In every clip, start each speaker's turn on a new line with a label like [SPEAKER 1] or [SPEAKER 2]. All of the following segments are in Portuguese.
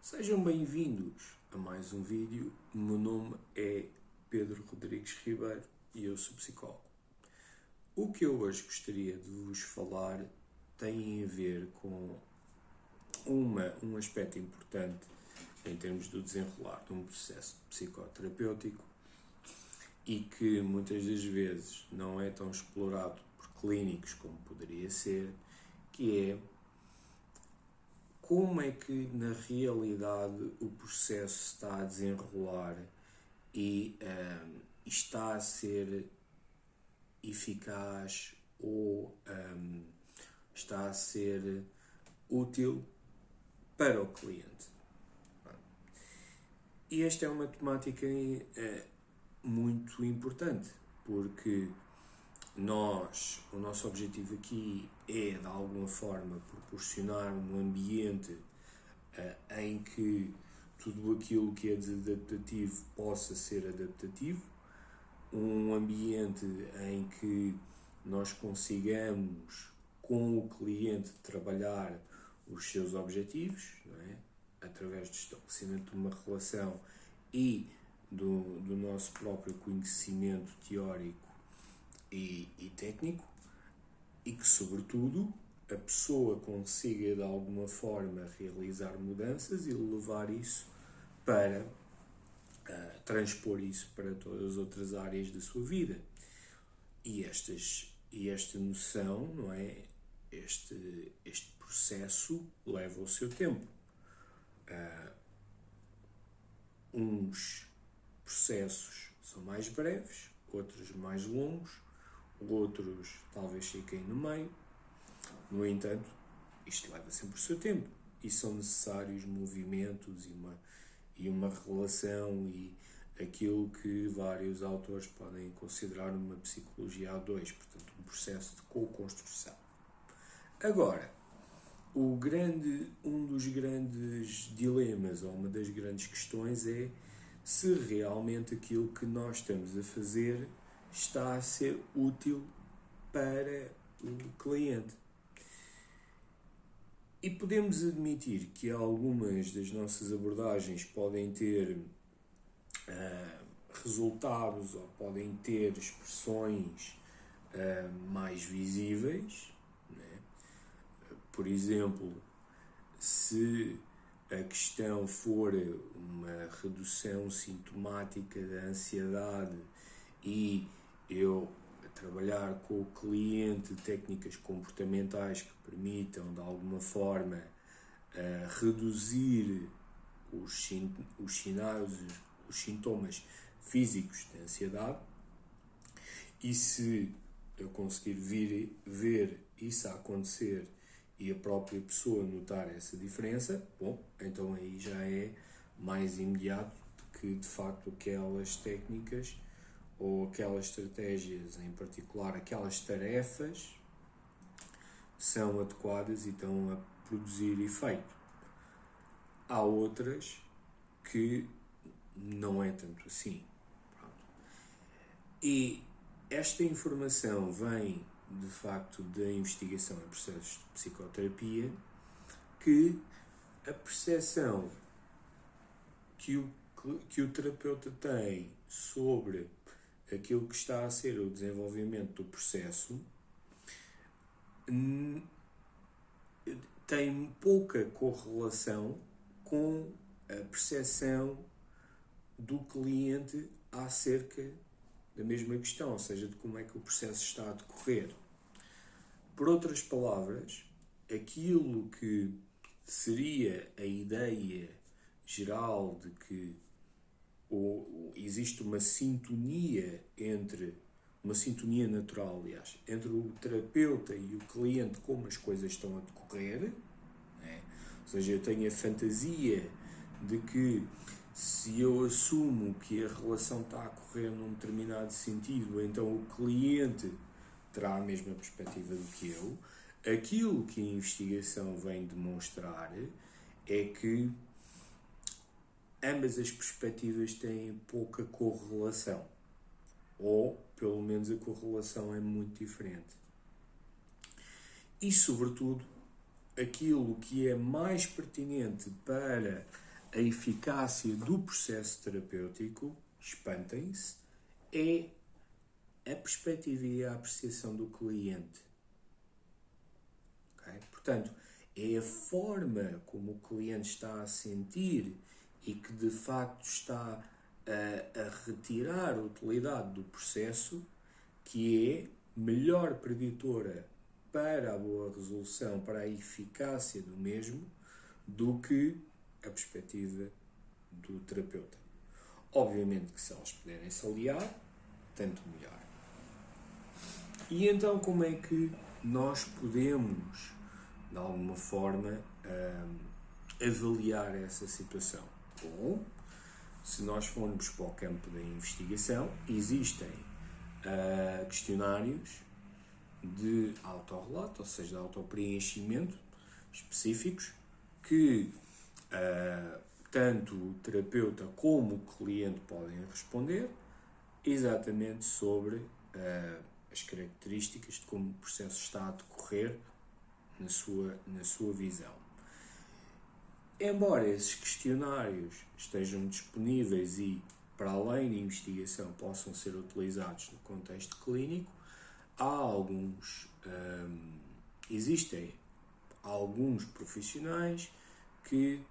[SPEAKER 1] Sejam bem-vindos a mais um vídeo. O meu nome é Pedro Rodrigues Ribeiro e eu sou psicólogo. O que eu hoje gostaria de vos falar tem a ver com um aspecto importante em termos do desenrolar de um processo psicoterapêutico e que muitas das vezes não é tão explorado por clínicos como poderia ser, que é como é que na realidade o processo está a desenrolar e está a ser eficaz ou está a ser útil para o cliente. E esta é uma temática muito importante, porque o nosso objetivo aqui é, de alguma forma, proporcionar um ambiente em que tudo aquilo que é desadaptativo possa ser adaptativo, um ambiente em que nós consigamos, com o cliente, trabalhar os seus objetivos, não é? Através do estabelecimento de uma relação e do nosso próprio conhecimento teórico e técnico, e que, sobretudo, a pessoa consiga de alguma forma realizar mudanças e levar isso para transpor isso para todas as outras áreas da sua vida. E esta noção, não é? Este processo leva o seu tempo. Uns processos são mais breves, outros mais longos, outros talvez fiquem no meio. No entanto, isto leva sempre o seu tempo e são necessários movimentos e uma relação e aquilo que vários autores podem considerar uma psicologia A2, portanto um processo de co-construção. Agora, um dos grandes dilemas ou uma das grandes questões é se realmente aquilo que nós estamos a fazer está a ser útil para o cliente. E podemos admitir que algumas das nossas abordagens podem ter resultados ou podem ter expressões mais visíveis, né? Por exemplo, se a questão for uma redução sintomática da ansiedade e eu trabalhar com o cliente técnicas comportamentais que permitam, de alguma forma, reduzir os sinais, os sintomas físicos da ansiedade, e se eu conseguir ver isso a acontecer e a própria pessoa notar essa diferença, bom, então aí já é mais imediato que, de facto, aquelas técnicas ou aquelas estratégias, em particular aquelas tarefas, são adequadas e estão a produzir efeito. Há outras que não é tanto assim. Pronto. E esta informação vem, de facto, da investigação em processos de psicoterapia, que a percepção que o terapeuta tem sobre aquilo que está a ser o desenvolvimento do processo tem pouca correlação com a percepção do cliente acerca da mesma questão, ou seja, de como é que o processo está a decorrer. Por outras palavras, aquilo que seria a ideia geral de que existe uma sintonia natural, aliás, entre o terapeuta e o cliente, como as coisas estão a decorrer, né? Ou seja, eu tenho a fantasia de que se eu assumo que a relação está a correr num determinado sentido, então o cliente terá a mesma perspectiva do que eu. Aquilo que a investigação vem demonstrar é que ambas as perspectivas têm pouca correlação, ou pelo menos a correlação é muito diferente. E, sobretudo, aquilo que é mais pertinente para a eficácia do processo terapêutico, espantem-se, é a perspectiva e a apreciação do cliente. Okay? Portanto, é a forma como o cliente está a sentir e que de facto está a retirar a utilidade do processo que é melhor preditora para a boa resolução, para a eficácia do mesmo, do que a perspectiva do terapeuta. Obviamente que se elas puderem se aliar, tanto melhor. E então como é que nós podemos, de alguma forma, avaliar essa situação? Bom, se nós formos para o campo da investigação, existem questionários de autorrelato, ou seja, de autopreenchimento específicos, que tanto o terapeuta como o cliente podem responder exatamente sobre as características de como o processo está a decorrer na sua visão. Embora esses questionários estejam disponíveis e, para além da investigação, possam ser utilizados no contexto clínico, existem alguns profissionais que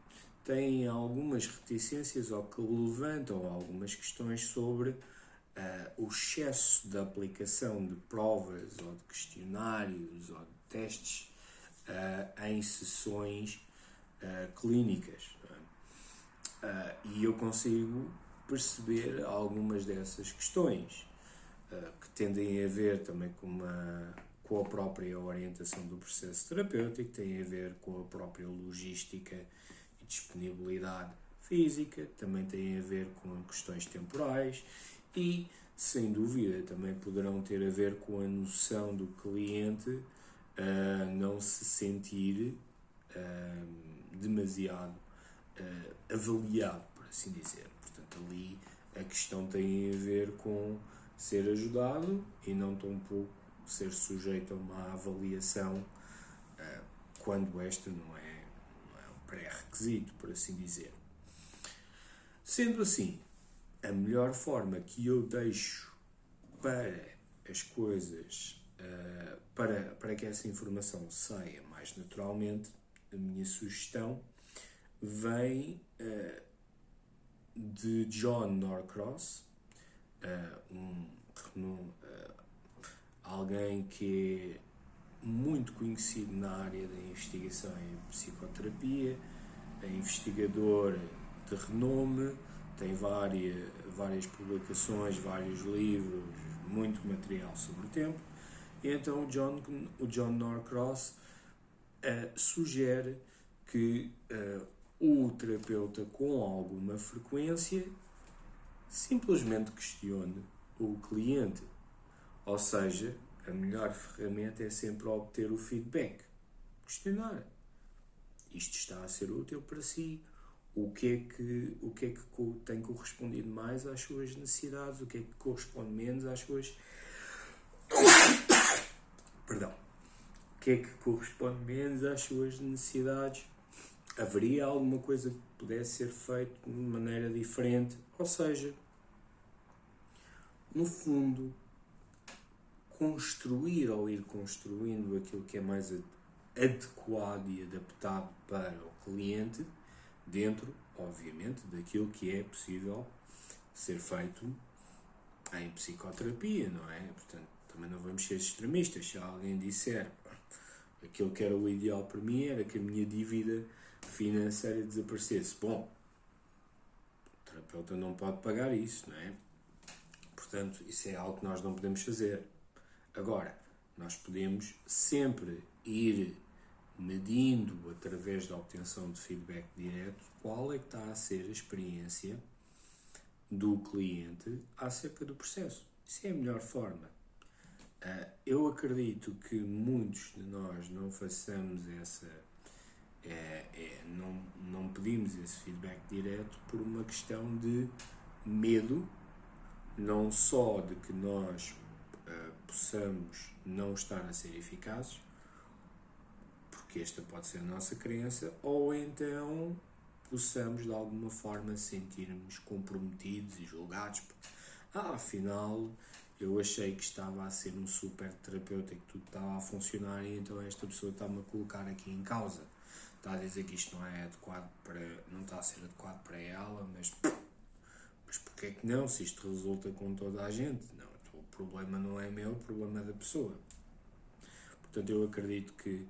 [SPEAKER 1] têm algumas reticências ou que levantam algumas questões sobre o excesso da aplicação de provas ou de questionários ou de testes em sessões clínicas. E eu consigo perceber algumas dessas questões que tendem a ver também com a própria orientação do processo terapêutico, têm a ver com a própria logística e disponibilidade física, também têm a ver com questões temporais e, sem dúvida, também poderão ter a ver com a noção do cliente não se sentir demasiado avaliado, por assim dizer. Portanto, ali a questão tem a ver com ser ajudado e não tão pouco ser sujeito a uma avaliação quando esta não é um pré-requisito, por assim dizer. Sendo assim, a melhor forma que eu deixo para as coisas, para que essa informação saia mais naturalmente, a minha sugestão vem de John Norcross, alguém que é muito conhecido na área da investigação em psicoterapia, é investigador de renome, tem várias publicações, vários livros, muito material sobre o tempo. E então o John Norcross sugere que o terapeuta, com alguma frequência, simplesmente questione o cliente. Ou seja, a melhor ferramenta é sempre obter o feedback. Questionar. Isto está a ser útil para si? O que é que tem correspondido mais às suas necessidades? O que é que corresponde menos às suas... Perdão. O que é que corresponde menos às suas necessidades? Haveria alguma coisa que pudesse ser feito de maneira diferente? Ou seja, no fundo, construir ou ir construindo aquilo que é mais adequado e adaptado para o cliente, dentro, obviamente, daquilo que é possível ser feito em psicoterapia, não é? Portanto, também não vamos ser extremistas. Se alguém disser aquilo que era o ideal para mim era que a minha dívida financeira desaparecesse. Bom, o terapeuta não pode pagar isso, não é? Portanto, isso é algo que nós não podemos fazer. Agora, nós podemos sempre ir medindo, através da obtenção de feedback direto, qual é que está a ser a experiência do cliente acerca do processo. Isso é a melhor forma. Eu acredito que muitos de nós não façamos não pedimos esse feedback direto por uma questão de medo, não só de que nós possamos não estar a ser eficazes, porque esta pode ser a nossa crença, ou então possamos de alguma forma sentir-nos comprometidos e julgados. Afinal, eu achei que estava a ser um super terapeuta e que tudo estava a funcionar, e então esta pessoa está-me a colocar aqui em causa. Está a dizer que isto não é adequado não está a ser adequado para ela, mas porque é que não, se isto resulta com toda a gente? Não, então, o problema não é meu, o problema é da pessoa. Portanto, eu acredito que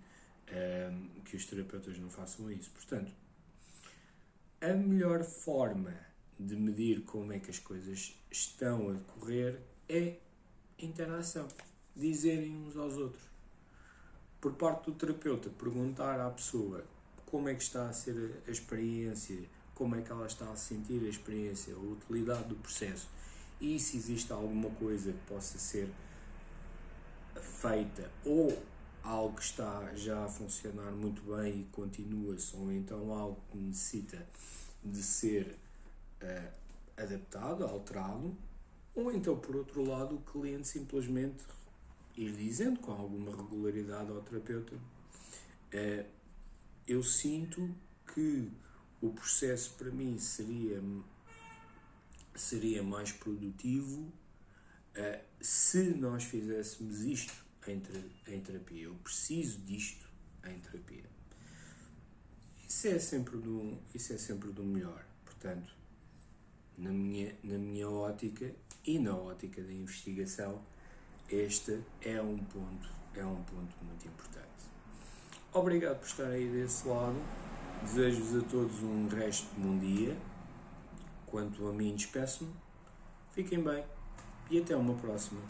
[SPEAKER 1] os terapeutas não façam isso. Portanto, a melhor forma de medir como é que as coisas estão a decorrer é interação. Dizerem uns aos outros. Por parte do terapeuta, perguntar à pessoa como é que está a ser a experiência, como é que ela está a sentir a experiência, a utilidade do processo, e se existe alguma coisa que possa ser feita, ou algo que está já a funcionar muito bem e continua-se, ou então algo que necessita de ser adaptado, alterado, ou então, por outro lado, o cliente simplesmente ir dizendo com alguma regularidade ao terapeuta: eu sinto que o processo para mim seria mais produtivo se nós fizéssemos isto em terapia. Eu preciso disto em terapia. Isso é sempre do melhor. Portanto, na minha ótica e na ótica da investigação, este é um ponto muito importante. Obrigado por estar aí desse lado. Desejo-vos a todos um resto de bom dia. Quanto a mim, despeço-me. Fiquem bem e até uma próxima.